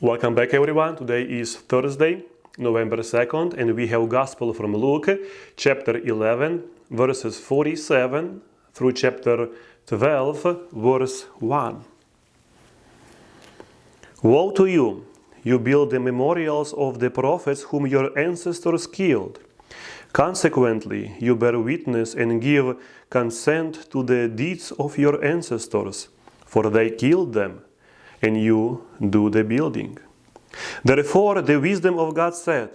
Welcome back, everyone. Today is Thursday, November 2nd, and we have Gospel from Luke, chapter 11, verses 47 through chapter 12, verse 1. Woe to you! You build the memorials of the prophets whom your ancestors killed. Consequently, you bear witness and give consent to the deeds of your ancestors, for they killed them, and you do the building. Therefore, the wisdom of God said,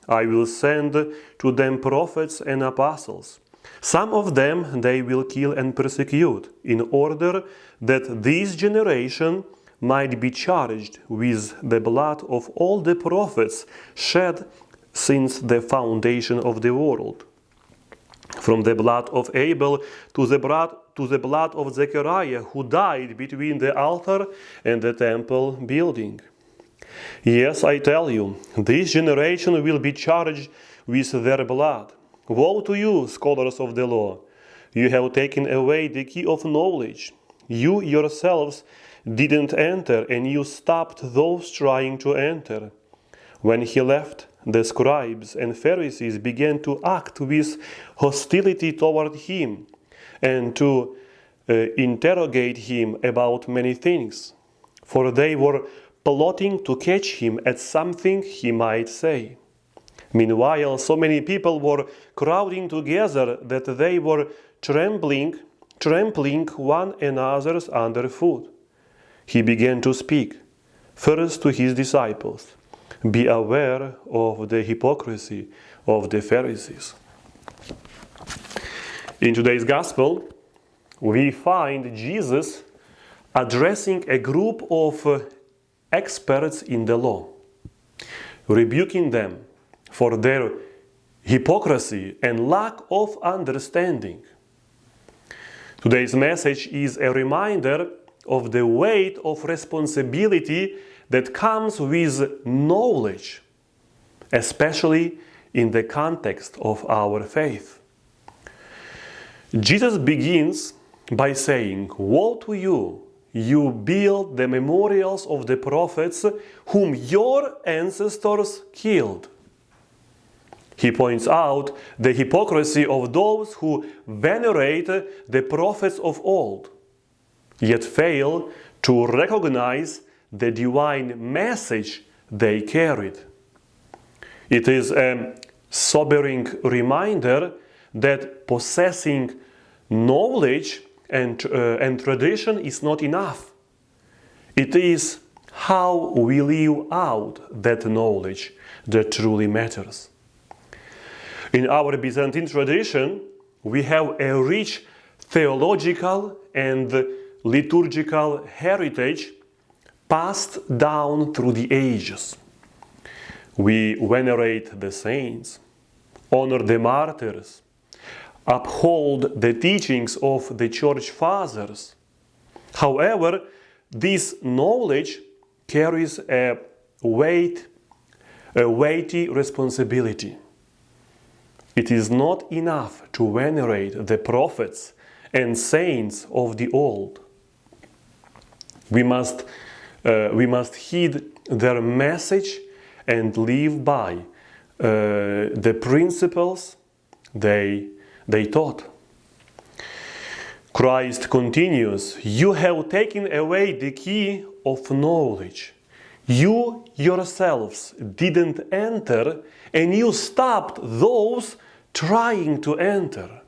I will send to them prophets and apostles. Some of them they will kill and persecute, in order that this generation might be charged with the blood of all the prophets shed since the foundation of the world, from the blood of Abel to the blood of Zechariah, who died between the altar and the temple building. Yes, I tell you, this generation will be charged with their blood. Woe to you, scholars of the law! You have taken away the key of knowledge. You yourselves didn't enter, and you stopped those trying to enter. When he left, the scribes and Pharisees began to act with hostility toward him and to interrogate him about many things, for they were plotting to catch him at something he might say. Meanwhile, so many people were crowding together that they were trampling one another's underfoot. He began to speak, first to his disciples, be aware of the hypocrisy of the Pharisees. In today's Gospel, we find Jesus addressing a group of experts in the law, rebuking them for their hypocrisy and lack of understanding. Today's message is a reminder of the weight of responsibility that comes with knowledge, especially in the context of our faith. Jesus begins by saying, Woe to you! You build the memorials of the prophets whom your ancestors killed. He points out the hypocrisy of those who venerate the prophets of old, yet fail to recognize the divine message they carried. It is a sobering reminder that possessing knowledge and tradition is not enough. It is how we live out that knowledge that truly matters. In our Byzantine tradition, we have a rich theological and liturgical heritage passed down through the ages. We venerate the saints, honor the martyrs, uphold the teachings of the church fathers. However, this knowledge carries a weighty responsibility. It is not enough to venerate the prophets and saints of the old. We must heed their message and live by the principles they taught. Christ continues, You have taken away the key of knowledge. You yourselves didn't enter, and you stopped those trying to enter.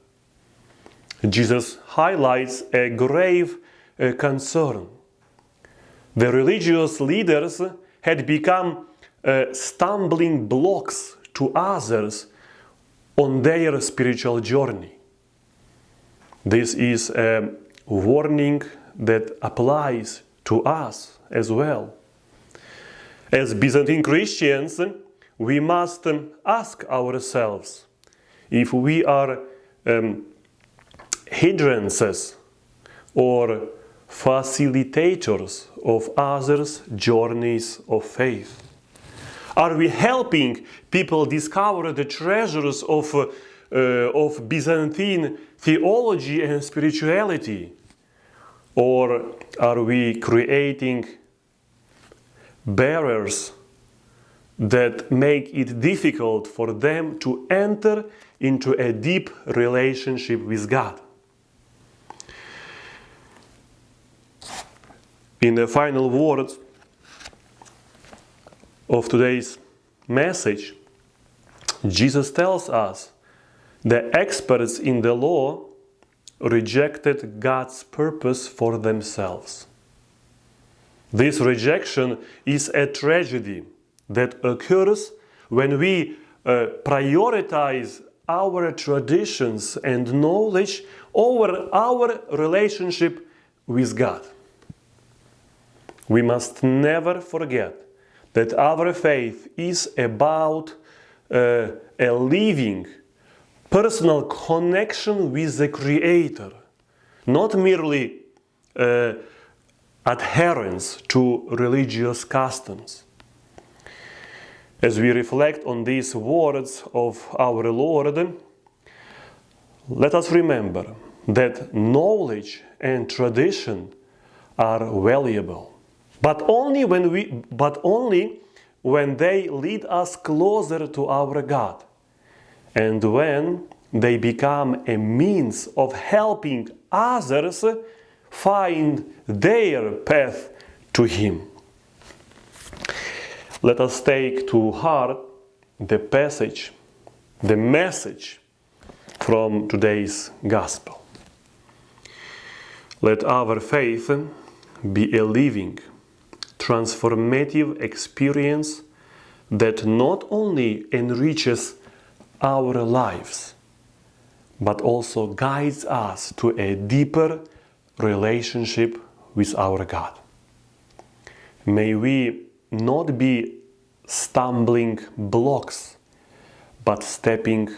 Jesus highlights a grave concern. The religious leaders had become stumbling blocks to others on their spiritual journey. This is a warning that applies to us as well. As Byzantine Christians, we must ask ourselves if we are hindrances or facilitators of others' journeys of faith. Are we helping people discover the treasures of Byzantine theology and spirituality? Or are we creating barriers that make it difficult for them to enter into a deep relationship with God. In the final words of today's message, Jesus tells us the experts in the law rejected God's purpose for themselves. This rejection is a tragedy that occurs when we prioritize our traditions and knowledge over our relationship with God. We must never forget that our faith is about a living, personal connection with the Creator, not merely adherence to religious customs. As we reflect on these words of our Lord, let us remember that knowledge and tradition are valuable, but only when they lead us closer to our God, and when they become a means of helping others find their path to Him. Let us take to heart the message from today's Gospel. Let our faith be a living, transformative experience that not only enriches our lives, but also guides us to a deeper relationship with our God. May we not be stumbling blocks, but stepping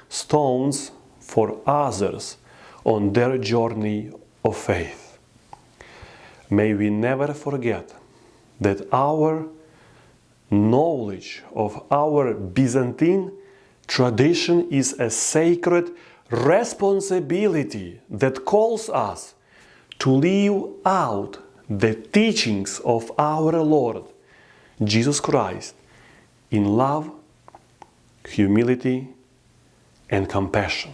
stones for others on their journey of faith. May we never forget that our knowledge of our Byzantine tradition is a sacred responsibility that calls us to live out the teachings of our Lord Jesus Christ in love, humility, and compassion.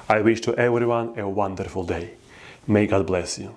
I wish to everyone a wonderful day. May God bless you.